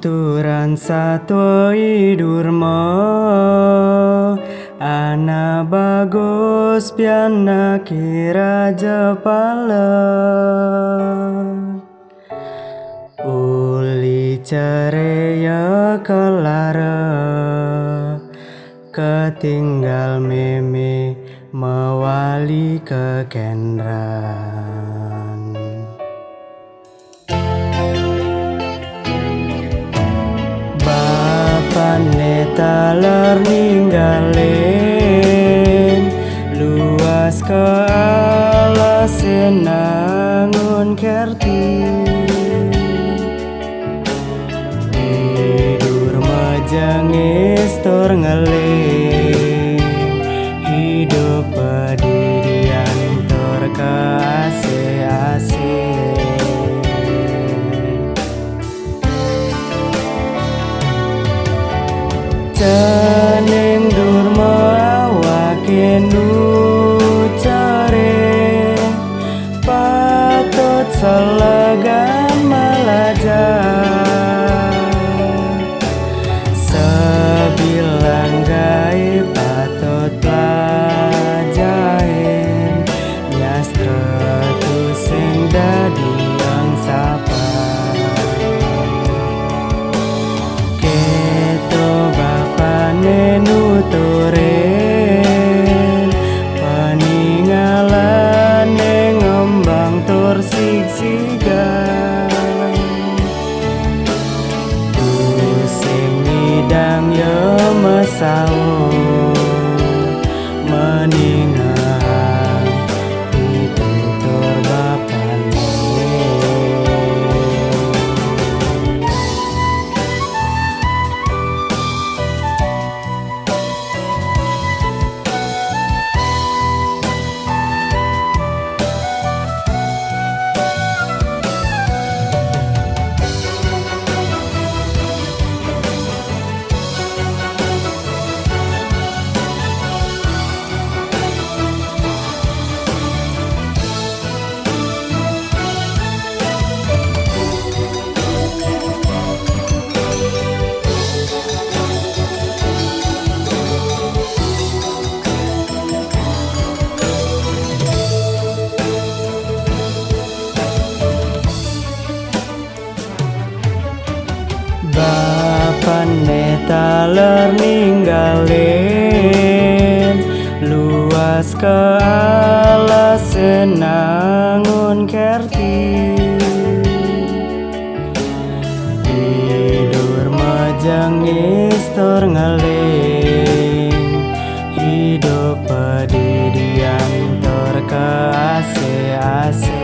Tuturan satwa idurma ana bagus piana kira jepala uli cereya kelara ketinggal meme mewali kekendran. Bapane taler ninggalin luas ke alasin nangun kerti tidur majangis tor ngeling hidup pedidian tor kasih-asih. Cening durma awakin cari patut selegan malajar sebilang gaib patut pelajarin nyastra tu sing dadi yang sapa nuturin peninggalan yang ngembang tur siksigan pusing ngidang ya mesau meninggal itu tur bapane. Bapane taler ninggalin luas ke alasin nangun kerti tidur majangis tor ngeling hidup pedidian tor kasih-asih.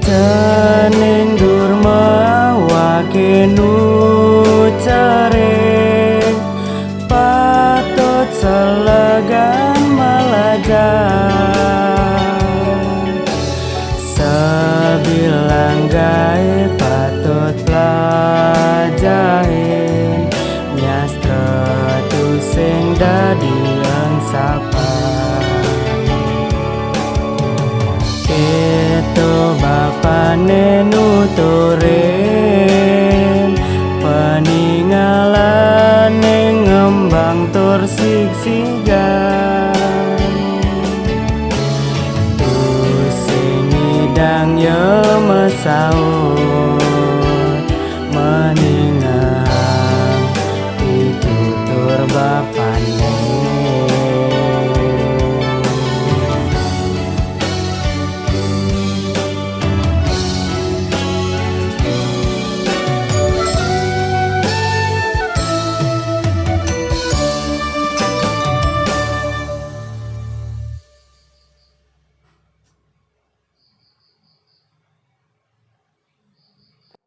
Cening durma awakin cari patut selegan malajar sebilang gaib patut pelajarin nyastra tu sing dadi yang sapa itu bapane nuturin peninggalan yang ngembang tur siksigan pusing ngidang ya mesau